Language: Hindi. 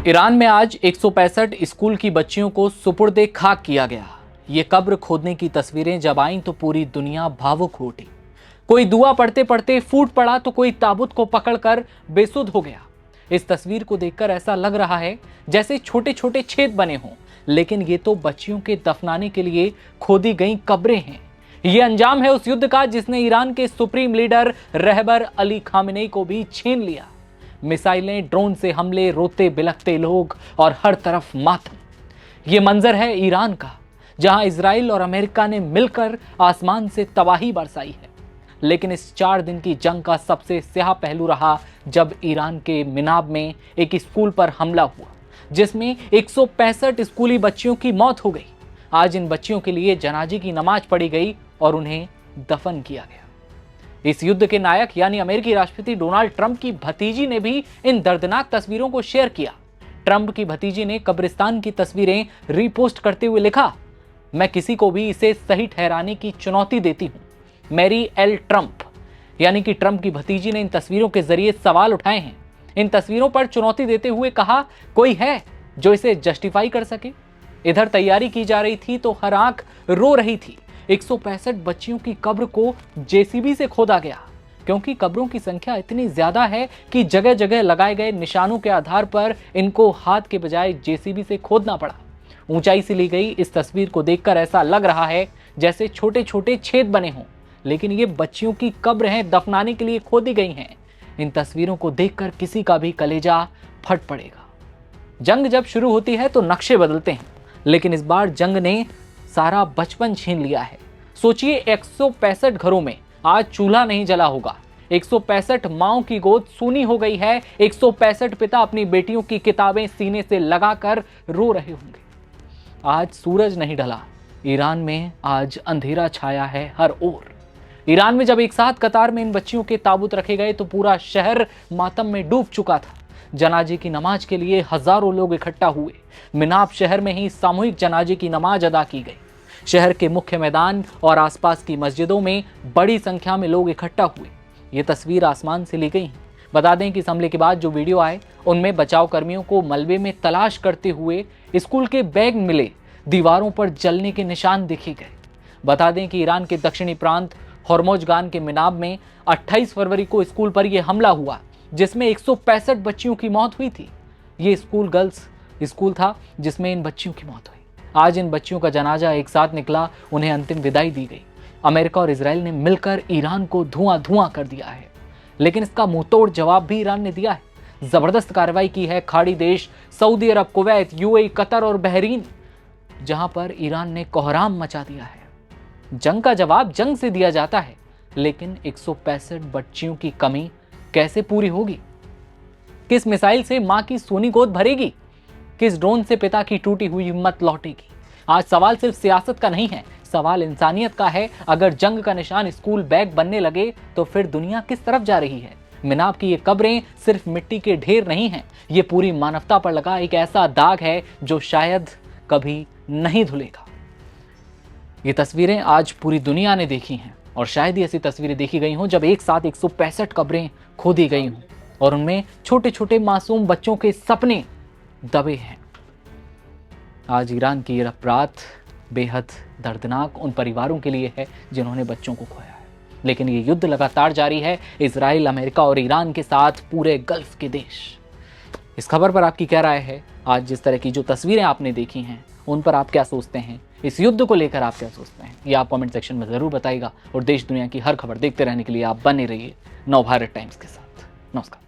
ईरान में आज 165 स्कूल की बच्चियों को सुपुर्दे खाक किया गया। ये कब्र खोदने की तस्वीरें जब आईं तो पूरी दुनिया भावुक हो उठी। कोई दुआ पढ़ते पढ़ते फूट पड़ा तो कोई ताबूत को पकड़कर बेसुध हो गया। इस तस्वीर को देखकर ऐसा लग रहा है जैसे छोटे छोटे छेद बने हों, लेकिन ये तो बच्चियों के दफनाने के लिए खोदी गई कब्रें हैं। ये अंजाम है उस युद्ध का जिसने ईरान के सुप्रीम लीडर रहबर अली खामेनेई को भी छीन लिया। मिसाइलें, ड्रोन से हमले, रोते बिलखते लोग और हर तरफ मातम। ये मंजर है ईरान का, जहां इजराइल और अमेरिका ने मिलकर आसमान से तबाही बरसाई है। लेकिन इस 4 दिन की जंग का सबसे स्याह पहलू रहा जब ईरान के मिनाब में एक स्कूल पर हमला हुआ, जिसमें 165 स्कूली बच्चियों की मौत हो गई। आज इन बच्चियों के लिए जनाजे की नमाज पढ़ी गई और उन्हें दफन किया गया। इस युद्ध के नायक यानी अमेरिकी राष्ट्रपति डोनाल्ड ट्रंप की भतीजी ने भी इन दर्दनाक तस्वीरों को शेयर किया। ट्रंप की भतीजी ने कब्रिस्तान की तस्वीरें रीपोस्ट करते हुए लिखा, मैं किसी को भी इसे सही ठहराने की चुनौती देती हूं। मैरी एल ट्रंप यानी कि ट्रंप की भतीजी ने इन तस्वीरों के जरिए सवाल उठाए हैं। इन तस्वीरों पर चुनौती देते हुए कहा, कोई है जो इसे जस्टिफाई कर सके। इधर तैयारी की जा रही थी तो हर आंख रो रही थी। 165 बच्चियों की कब्र को जेसीबी से खोदा गया, क्योंकि कब्रों की संख्या इतनी ज्यादा है कि जगह जगह लगाए गए निशानों के आधार पर इनको हाथ के बजाय जेसीबी से खोदना पड़ा। ऊंचाई से ली गई इस तस्वीर को देखकर ऐसा लग रहा है जैसे छोटे छोटे छेद बने हों, लेकिन ये बच्चियों की कब्र हैं, दफनाने के लिए खोदी गई हैं। इन तस्वीरों को देखकर किसी का भी कलेजा फट पड़ेगा। जंग जब शुरू होती है तो नक्शे बदलते हैं, लेकिन इस बार जंग ने सारा बचपन छीन लिया है। सोचिए, 165 घरों में आज चूल्हा नहीं जला होगा। 165 माओं की गोद सूनी हो गई है। 165 पिता अपनी बेटियों की किताबें सीने से लगाकर रो रहे होंगे। आज सूरज नहीं ढला, ईरान में आज अंधेरा छाया है हर ओर। ईरान में जब एक साथ कतार में इन बच्चियों के ताबूत रखे गए तो पूरा शहर मातम में डूब चुका था। जनाजे की नमाज के लिए हजारों लोग इकट्ठा हुए। मिनाब शहर में ही सामूहिक जनाजे की नमाज अदा की गई। शहर के मुख्य मैदान और आसपास की मस्जिदों में बड़ी संख्या में लोग इकट्ठा हुए। ये तस्वीर आसमान से ली गई है। बता दें कि इस हमले के बाद जो वीडियो आए उनमें बचाव कर्मियों को मलबे में तलाश करते हुए स्कूल के बैग मिले, दीवारों पर जलने के निशान देखे गए। बता दें कि ईरान के दक्षिणी प्रांत होर्मोजगान के मिनाब में 28 फरवरी को स्कूल पर यह हमला हुआ, जिसमें 165 बच्चियों की मौत हुई थी। ये स्कूल गर्ल्स स्कूल था जिसमें इन बच्चियों की मौत हुई। आज इन बच्चियों का जनाजा एक साथ निकला, उन्हें अंतिम विदाई दी गई। अमेरिका और इजराइल ने मिलकर ईरान को धुआं धुआं कर दिया है, लेकिन इसका मुंहतोड़ जवाब भी ईरान ने दिया है। जबरदस्त कार्रवाई की है खाड़ी देश सऊदी अरब, कुवैत, यूएई, कतर और बहरीन, जहां पर ईरान ने कोहराम मचा दिया है। जंग का जवाब जंग से दिया जाता है, लेकिन 165 बच्चियों की कमी कैसे पूरी होगी? किस मिसाइल से मां की सोनी गोद भरेगी? किस ड्रोन से पिता की टूटी हुई हिम्मत लौटेगी? आज सवाल सिर्फ सियासत का नहीं है, सवाल इंसानियत का है। अगर जंग का निशान स्कूल बैग बनने लगे तो फिर दुनिया किस तरफ जा रही है? मिनाब की ये कब्रें सिर्फ मिट्टी के ढेर नहीं हैं, ये पूरी मानवता पर लगा एक ऐसा दाग है जो शायद कभी नहीं धुलेगा। ये तस्वीरें आज पूरी दुनिया ने देखी हैं, और शायद ही ऐसी तस्वीरें देखी गई हों जब एक साथ 165 कब्रें खोदी गई हों और उनमें छोटे छोटे मासूम बच्चों के सपने दबे हैं। आज ईरान की ये रात बेहद दर्दनाक उन परिवारों के लिए है जिन्होंने बच्चों को खोया है, लेकिन ये युद्ध लगातार जारी है इजराइल, अमेरिका और ईरान के साथ पूरे गल्फ के देश। इस खबर पर आपकी क्या राय है? आज जिस तरह की जो तस्वीरें आपने देखी हैं उन पर आप क्या सोचते हैं? इस युद्ध को लेकर आप क्या सोचते हैं? ये आप कमेंट सेक्शन में जरूर बताइएगा, और देश दुनिया की हर खबर देखते रहने के लिए आप बने रहिए नवभारत टाइम्स के साथ। नमस्कार।